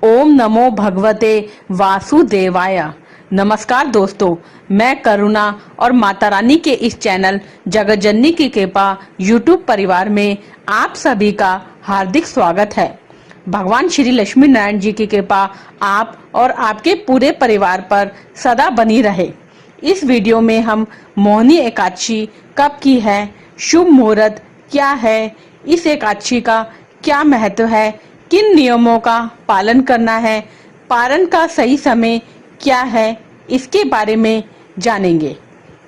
ओम नमो भगवते वासुदेवाय। नमस्कार दोस्तों, मैं करुणा और माता रानी के इस चैनल जगत जननी की कृपा यूट्यूब परिवार में आप सभी का हार्दिक स्वागत है। भगवान श्री लक्ष्मी नारायण जी की कृपा आप और आपके पूरे परिवार पर सदा बनी रहे। इस वीडियो में हम मोहिनी एकादशी कब की है, शुभ मुहूर्त क्या है, इस एकादशी का क्या महत्व है, किन नियमों का पालन करना है, पारण का सही समय क्या है, इसके बारे में जानेंगे।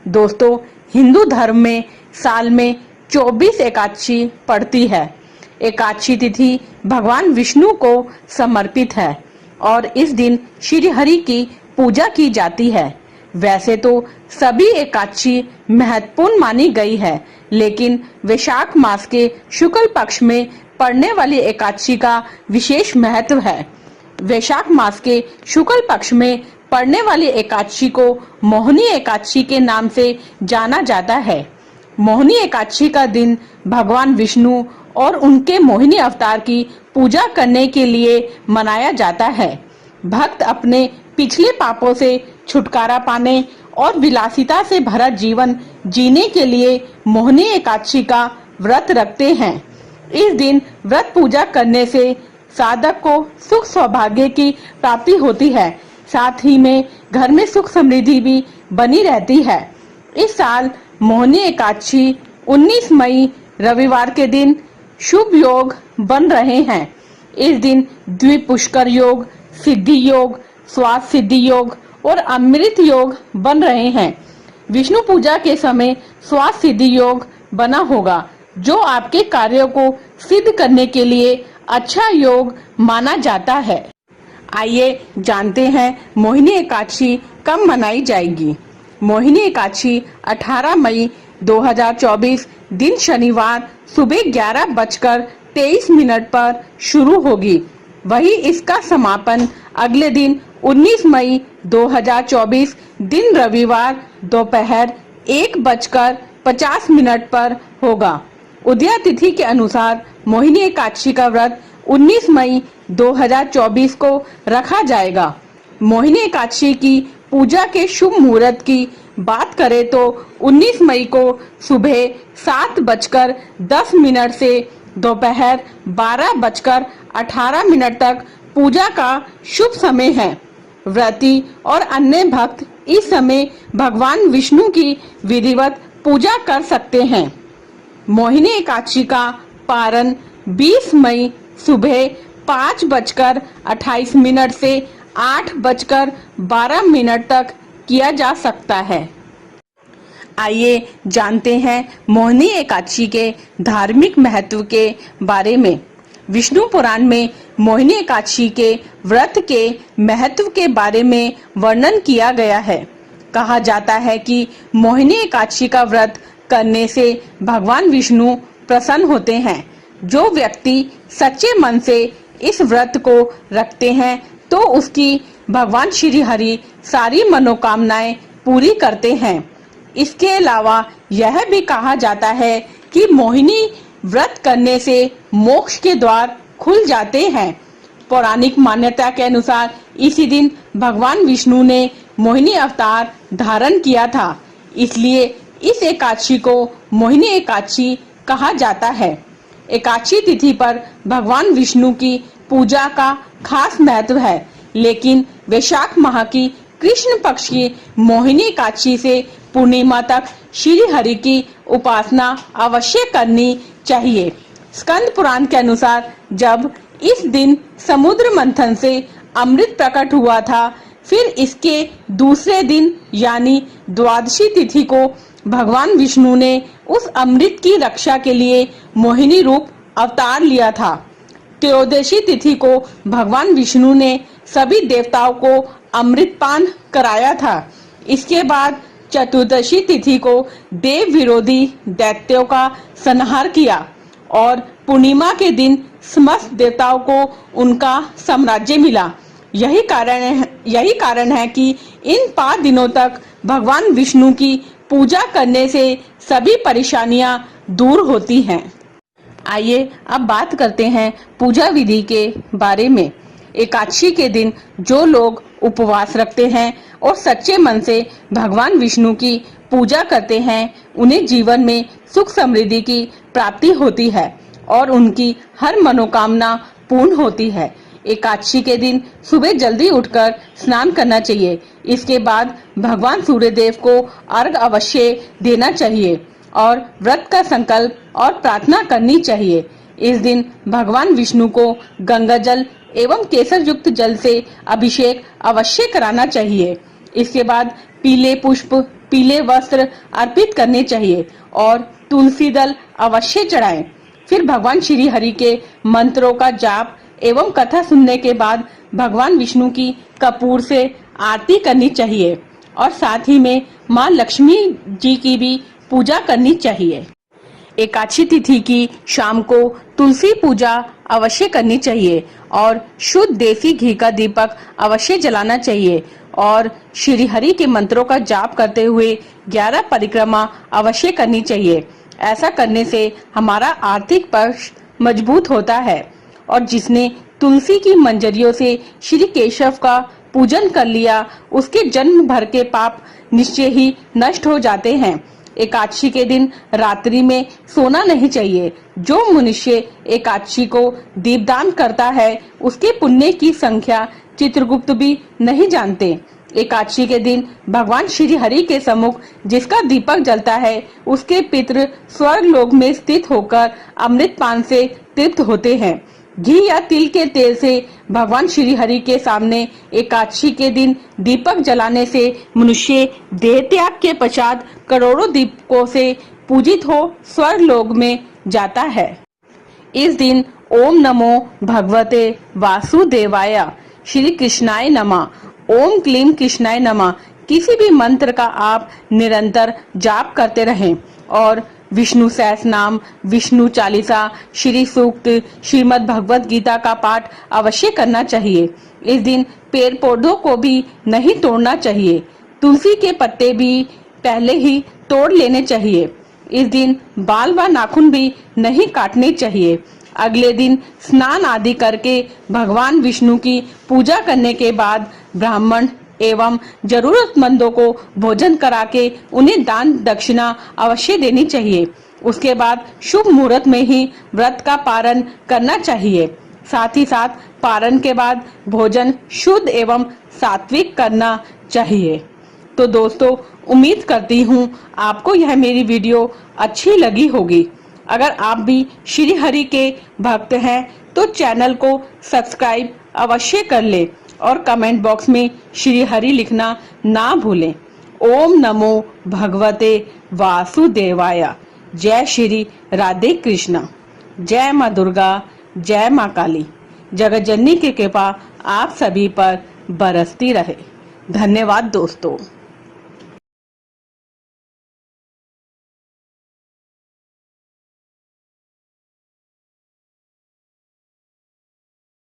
दोस्तों, हिंदू धर्म में साल में 24 एकादशी पड़ती है। एकादशी तिथि भगवान विष्णु को समर्पित है और इस दिन श्री हरि की पूजा की जाती है। वैसे तो सभी एकादशी महत्वपूर्ण मानी गई है, लेकिन वैशाख मास के शुक्ल पक्ष में पड़ने वाली एकादशी का विशेष महत्व है। वैशाख मास के शुक्ल पक्ष में पड़ने वाली एकादशी को मोहिनी एकादशी के नाम से जाना जाता है। मोहिनी एकादशी का दिन भगवान विष्णु और उनके मोहिनी अवतार की पूजा करने के लिए मनाया जाता है। भक्त अपने पिछले पापों से छुटकारा पाने और विलासिता से भरा जीवन जीने के लिए मोहिनी एकादशी का व्रत रखते हैं। इस दिन व्रत पूजा करने से साधक को सुख सौभाग्य की प्राप्ति होती है, साथ ही में घर में सुख समृद्धि भी बनी रहती है। इस साल मोहिनी एकादशी 19 मई रविवार के दिन शुभ योग बन रहे हैं। इस दिन द्विपुष्कर योग, सिद्धि योग, स्वास्थ्य सिद्धि योग और अमृत योग बन रहे हैं। विष्णु पूजा के समय स्वास्थ्य सिद्धि योग बना होगा, जो आपके कार्यों को सिद्ध करने के लिए अच्छा योग माना जाता है। आइए जानते हैं मोहिनी एकादशी कब मनाई जाएगी। मोहिनी एकादशी 18 मई 2024 दिन शनिवार सुबह 11:23 पर शुरू होगी। वही इसका समापन अगले दिन 19 मई 2024 दिन रविवार दोपहर 1:50 पर होगा। उदया तिथि के अनुसार मोहिनी एकादशी का व्रत 19 मई 2024 को रखा जाएगा। मोहिनी एकादशी की पूजा के शुभ मुहूर्त की बात करें तो 19 मई को सुबह 7:10 से दोपहर 12:18 तक पूजा का शुभ समय है। व्रती और अन्य भक्त इस समय भगवान विष्णु की विधिवत पूजा कर सकते हैं। मोहिनी एकादशी का पारण 20 मई सुबह 5:28 से 8:12 तक किया जा सकता है। आइए जानते हैं मोहिनी एकादशी के धार्मिक महत्व के बारे में। विष्णु पुराण में मोहिनी एकादशी के व्रत के महत्व के बारे में वर्णन किया गया है। कहा जाता है कि मोहिनी एकादशी का व्रत करने से भगवान विष्णु प्रसन्न होते हैं। जो व्यक्ति सच्चे मन से इस व्रत को रखते हैं तो उसकी भगवान श्री हरि सारी मनोकामनाएं पूरी करते हैं। इसके अलावा यह भी कहा जाता है कि मोहिनी व्रत करने से मोक्ष के द्वार खुल जाते हैं। पौराणिक मान्यता के अनुसार इसी दिन भगवान विष्णु ने मोहिनी अवतार धारण किया था, इसलिए इस एकादशी को मोहिनी एकादशी कहा जाता है। एकादशी तिथि पर भगवान विष्णु की पूजा का खास महत्व है, लेकिन वैशाख माह की कृष्ण पक्ष की मोहिनी एकादशी से पूर्णिमा तक श्री हरि की उपासना अवश्य करनी चाहिए। स्कंद पुराण के अनुसार जब इस दिन समुद्र मंथन से अमृत प्रकट हुआ था, फिर इसके दूसरे दिन यानी द्वादशी तिथि को भगवान विष्णु ने उस अमृत की रक्षा के लिए मोहिनी रूप अवतार लिया था। त्रयोदशी तिथि को भगवान विष्णु ने सभी देवताओं को अमृतपान कराया था। इसके बाद चतुर्दशी तिथि को देव विरोधी दैत्यों का संहार किया और पूर्णिमा के दिन समस्त देवताओं को उनका साम्राज्य मिला। यही कारण है कि इन 5 दिनों तक भगवान विष्णु की पूजा करने से सभी परेशानियां दूर होती हैं। आइए अब बात करते हैं पूजा विधि के बारे में। एकादशी के दिन जो लोग उपवास रखते हैं और सच्चे मन से भगवान विष्णु की पूजा करते हैं, उन्हें जीवन में सुख समृद्धि की प्राप्ति होती है और उनकी हर मनोकामना पूर्ण होती है। एकादशी के दिन सुबह जल्दी उठकर स्नान करना चाहिए। इसके बाद भगवान सूर्य देव को अर्घ्य अवश्य देना चाहिए और व्रत का संकल्प और प्रार्थना करनी चाहिए। इस दिन भगवान विष्णु को गंगा जल एवं केसर युक्त जल से अभिषेक अवश्य कराना चाहिए। इसके बाद पीले पुष्प, पीले वस्त्र अर्पित करने चाहिए और तुलसी दल अवश्य चढ़ाएं। फिर भगवान श्री हरि के मंत्रों का जाप एवं कथा सुनने के बाद भगवान विष्णु की कपूर से आरती करनी चाहिए और साथ ही में माँ लक्ष्मी जी की भी पूजा करनी चाहिए। एकादशी तिथि की शाम को तुलसी पूजा अवश्य करनी चाहिए और शुद्ध देसी घी का दीपक अवश्य जलाना चाहिए और श्री हरि के मंत्रों का जाप करते हुए 11 परिक्रमा अवश्य करनी चाहिए। ऐसा करने से हमारा आर्थिक पक्ष मजबूत होता है और जिसने तुलसी की मंजरियों से श्री केशव का पूजन कर लिया, उसके जन्म भर के पाप निश्चय ही नष्ट हो जाते हैं। एकादशी के दिन रात्रि में सोना नहीं चाहिए। जो मनुष्य एकादशी को दीपदान करता है, उसके पुण्य की संख्या चित्रगुप्त भी नहीं जानते। एकादशी के दिन भगवान श्री हरि के सम्मुख जिसका दीपक जलता है, उसके पितृ स्वर्ग लोक में स्थित होकर अमृत पान से तृप्त होते हैं। घी या तिल के तेल से भगवान श्री हरि के सामने एकादशी के दिन दीपक जलाने से मनुष्य देह त्याग के पश्चात करोड़ों दीपकों से पूजित हो स्वर्ग लोक में जाता है। इस दिन ओम नमो भगवते वासुदेवाय, श्री कृष्णाय नमः, ओम क्लीम कृष्णाय नमः किसी भी मंत्र का आप निरंतर जाप करते रहें और विष्णु सहस्रनाम, विष्णु चालीसा, श्री सूक्त, श्रीमद् भगवत गीता का पाठ अवश्य करना चाहिए। इस दिन पेड़ पौधों को भी नहीं तोड़ना चाहिए। तुलसी के पत्ते भी पहले ही तोड़ लेने चाहिए। इस दिन बाल व नाखून भी नहीं काटने चाहिए। अगले दिन स्नान आदि करके भगवान विष्णु की पूजा करने के बाद ब्राह्मण एवं जरूरतमंदों को भोजन करा के उन्हें दान दक्षिणा अवश्य देनी चाहिए। उसके बाद शुभ मुहूर्त में ही व्रत का पारण करना चाहिए। साथ ही साथ पारण के बाद भोजन शुद्ध एवं सात्विक करना चाहिए। तो दोस्तों, उम्मीद करती हूँ आपको यह मेरी वीडियो अच्छी लगी होगी। अगर आप भी श्री हरि के भक्त हैं तो चैनल को सब्सक्राइब अवश्य कर ले और कमेंट बॉक्स में श्री हरि लिखना ना भूलें। ओम नमो भगवते वासुदेवाय। जय श्री राधे कृष्ण। जय माँ दुर्गा, जय माँ काली। जगत जननी की कृपा आप सभी पर बरसती रहे। धन्यवाद दोस्तों।